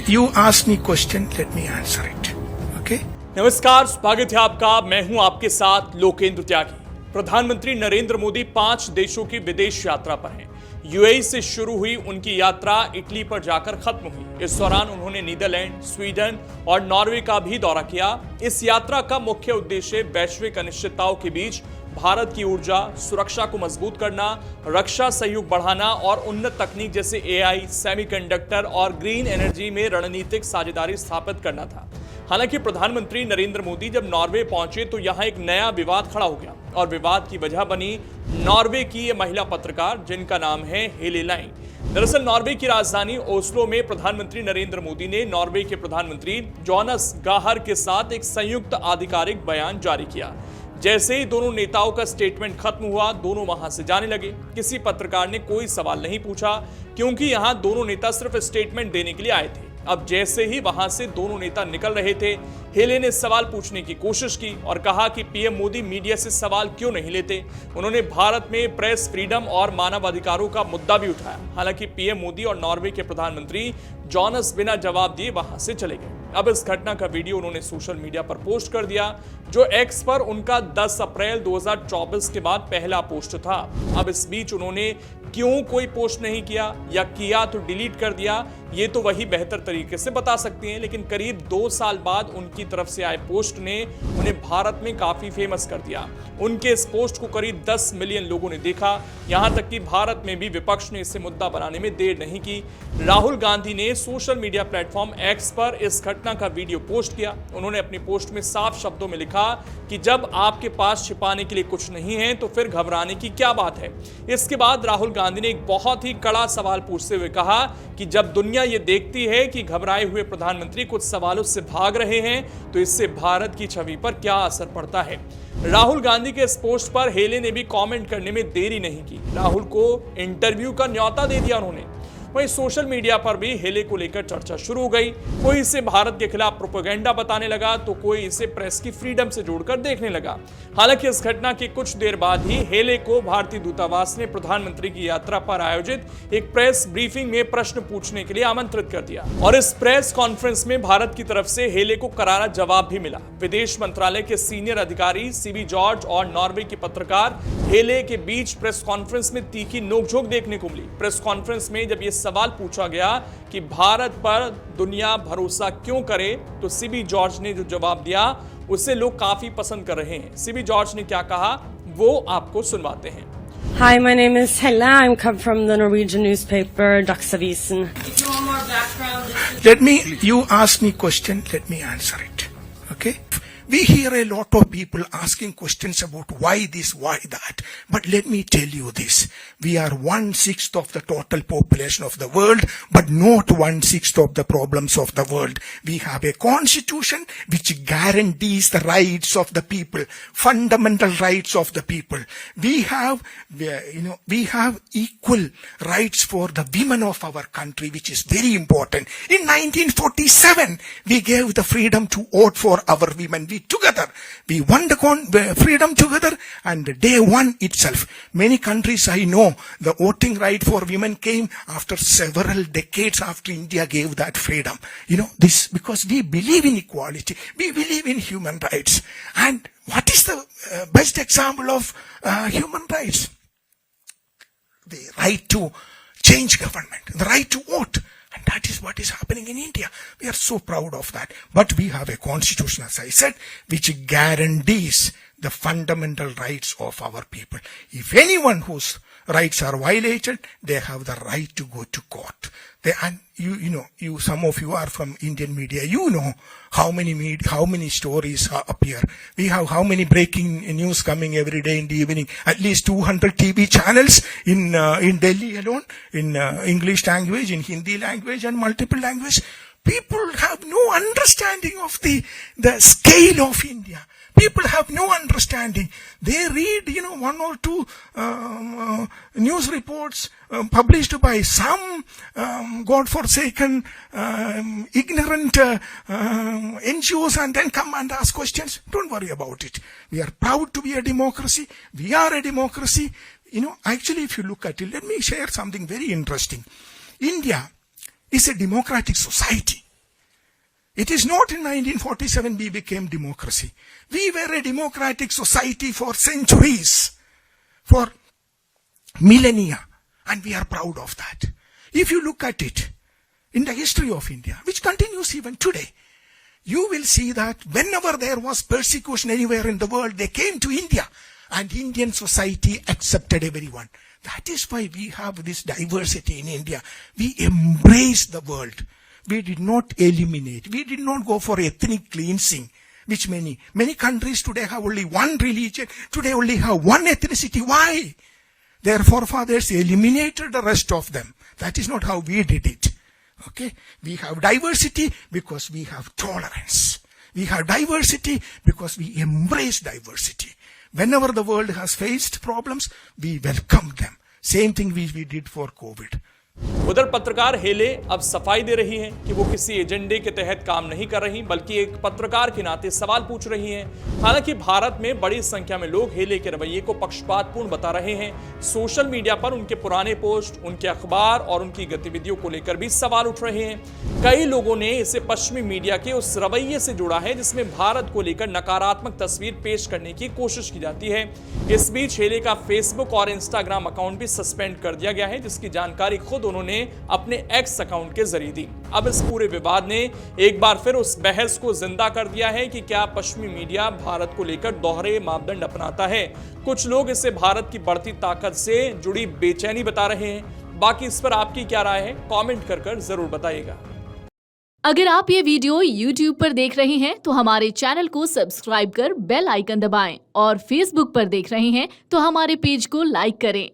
You ask me question, let me answer it. Okay? नमस्कार, स्वागत है आपका। मैं हूं आपके साथ लोकेंद्र त्यागी। प्रधानमंत्री नरेंद्र मोदी 5 देशों की विदेश यात्रा पर हैं। यूएई से शुरू हुई उनकी यात्रा इटली पर जाकर खत्म हुई। इस दौरान उन्होंने नीदरलैंड, स्वीडन और नॉर्वे का भी दौरा किया। इस यात्रा का मुख्य उद्देश्य वैश्विक अनिश्चितताओं के बीच भारत की ऊर्जा सुरक्षा को मजबूत करना, रक्षा सहयोग बढ़ाना और उन्नत तकनीक जैसे एआई, सेमीकंडक्टर और ग्रीन एनर्जी में रणनीतिक साझेदारी स्थापित करना था। हालांकि प्रधानमंत्री नरेंद्र मोदी जब नॉर्वे पहुंचे तो यहां एक नया विवाद खड़ा हो गया और विवाद की वजह बनी नॉर्वे की ये महिला पत्रकार जिनका नाम है हेले लाइन। दरअसल नॉर्वे की राजधानी ओस्लो में प्रधानमंत्री नरेंद्र मोदी ने नॉर्वे के प्रधानमंत्री जोनास गाहर के साथ एक संयुक्त आधिकारिक बयान जारी किया। जैसे ही दोनों नेताओं का स्टेटमेंट खत्म हुआ, दोनों वहां से जाने लगे। किसी पत्रकार ने कोई सवाल नहीं पूछा क्योंकि यहां दोनों नेता सिर्फ स्टेटमेंट देने के लिए आए थे। अब जैसे ही वहां से दोनों नेता निकल रहे थे, हेले ने सवाल पूछने की कोशिश की और कहा कि पीएम मोदी मीडिया से सवाल क्यों नहीं लेते। उन्होंने भारत में प्रेस फ्रीडम और मानव अधिकारों का मुद्दा भी उठाया। हालांकि पीएम मोदी और नॉर्वे के प्रधानमंत्री जॉनस बिना जवाब दिए वहां से चले गए। अब इस घटना का वीडियो उन्होंने सोशल मीडिया पर पोस्ट कर दिया, जो एक्स पर उनका 10 अप्रैल 2024 के बाद पहला पोस्ट था। अब इस बीच उन्होंने क्यों कोई पोस्ट नहीं किया या किया तो डिलीट कर दिया, ये तो वही बेहतर तरीके से बता सकती हैं। लेकिन करीब 2 साल बाद उनकी तरफ से आए पोस्ट ने उन्हें भारत में काफी फेमस कर दिया। उनके इस पोस्ट को करीब 10 मिलियन लोगों ने देखा। यहां तक कि भारत में भी विपक्ष ने इसे मुद्दा बनाने में देर नहीं की। राहुल गांधी ने सोशल मीडिया प्लेटफॉर्म एक्स पर इस घटना का वीडियो पोस्ट किया। उन्होंने अपनी पोस्ट में साफ शब्दों में लिखा कि जब आपके पास छिपाने के लिए कुछ नहीं है तो फिर घबराने की क्या बात है। इसके बाद राहुल गांधी ने एक बहुत ही कड़ा सवाल पूछते हुए कहा कि जब दुनिया ये देखती है कि घबराए हुए प्रधानमंत्री कुछ सवालों से भाग रहे हैं तो इससे भारत की छवि पर क्या असर पड़ता है। राहुल गांधी के इस पोस्ट पर हेले ने भी कमेंट करने में देरी नहीं की। राहुल को इंटरव्यू का न्योता दे दिया उन्होंने। वहीं सोशल मीडिया पर भी हेले को लेकर चर्चा शुरू हो गई। कोई इसे भारत के खिलाफ प्रोपेगेंडा बताने लगा तो कोई इसे प्रेस की फ्रीडम से जोड़कर देखने लगा। हालांकि इस घटना के कुछ देर बाद ही हेले को भारतीय दूतावास ने प्रधानमंत्री की यात्रा पर आयोजित एक प्रेस ब्रीफिंग में प्रश्न पूछने के लिए आमंत्रित कर दिया और इस प्रेस कॉन्फ्रेंस में भारत की तरफ से हेले को करारा जवाब भी मिला। विदेश मंत्रालय के सीनियर अधिकारी सीबी जॉर्ज और नॉर्वे की पत्रकार हेले के बीच प्रेस कॉन्फ्रेंस में तीखी नोकझोंक देखने को मिली। प्रेस कॉन्फ्रेंस में जब सवाल पूछा गया कि भारत पर दुनिया भरोसा क्यों करे तो सीबी जॉर्ज ने जो जवाब दिया उसे लोग काफी पसंद कर रहे हैं। सीबी जॉर्ज ने क्या कहा वो आपको सुनवाते हैं। Hi, my name is Helle. I'm come from the Norwegian newspaper Dagsavisen. You ask me question, let me answer it. Okay? We hear a lot of people asking questions about why this, why that. But let me tell you this. We are 1/6 of the total population of the world, but not 1/6 of the problems of the world. We have a constitution which guarantees the rights of the people, fundamental rights of the people. We have equal rights for the women of our country, which is very important. In 1947, we gave the freedom to vote for our women. We won the freedom together, and day one itself. Many countries I know, the voting right for women came after several decades after India gave that freedom. This because we believe in equality, we believe in human rights. And what is the best example of human rights? The right to change government, the right to vote. And that is what is happening in India. We are so proud of that. But we have a constitution, as I said, which guarantees the fundamental rights of our people. If anyone whose rights are violated, they have the right to go to court. Some of you are from Indian media. You know how many stories appear. We have how many breaking news coming every day in the evening. At least 200 TV channels in Delhi alone, in English language, in Hindi language, and multiple language. People have no understanding of the scale of India. People have no understanding. They read, 1 or 2 news reports published by some godforsaken, ignorant NGOs, and then come and ask questions. Don't worry about it. We are proud to be a democracy. We are a democracy. Actually, if you look at it, let me share something very interesting. India is a democratic society. It is not in 1947 we became democracy. We were a democratic society for centuries, for millennia, and we are proud of that. If you look at it in the history of India, which continues even today, you will see that whenever there was persecution anywhere in the world, they came to India, and Indian society accepted everyone. That is why we have this diversity in India. We embrace the world. We did not eliminate. We did not go for ethnic cleansing, which many countries today have only one religion. Today only have one ethnicity. Why? Their forefathers eliminated the rest of them. That is not how we did it. Okay? We have diversity because we have tolerance. We have diversity because we embrace diversity. Whenever the world has faced problems, we welcome them. Same thing we did for COVID. उधर पत्रकार हेले अब सफाई दे रही हैं कि वो किसी एजेंडे के तहत काम नहीं कर रही, बल्कि एक पत्रकार के नाते सवाल पूछ रही हैं। हालांकि भारत में बड़ी संख्या में लोग हेले के रवैये को पक्षपातपूर्ण बता रहे हैं। सोशल मीडिया पर उनके पुराने पोस्ट, उनके अखबार और उनकी गतिविधियों को लेकर भी सवाल उठ रहे हैं। कई लोगों ने इसे पश्चिमी मीडिया के उस रवैये से जोड़ा है जिसमें भारत को लेकर नकारात्मक तस्वीर पेश करने की कोशिश की जाती है। इस बीच हेले का फेसबुक और इंस्टाग्राम अकाउंट भी सस्पेंड कर दिया गया है, जिसकी जानकारी खुद उन्होंने अपने एक्स अकाउंट के जरिए दी। अब इस पूरे विवाद ने एक बार फिर उस बहस को जिंदा कर दिया है कि क्या पश्चिमी मीडिया भारत को लेकर दोहरे मापदंड अपनाता है। कुछ लोग इसे भारत की बढ़ती ताकत से जुड़ी बेचैनी बता रहे हैं। बाकी इस पर आपकी क्या राय है, कमेंट कर जरूर बताइएगा। अगर आप ये वीडियो YouTube पर देख रहे हैं तो हमारे चैनल को सब्सक्राइब कर बेल आइकन दबाएं, और Facebook पर देख रहे हैं तो हमारे पेज को लाइक करें।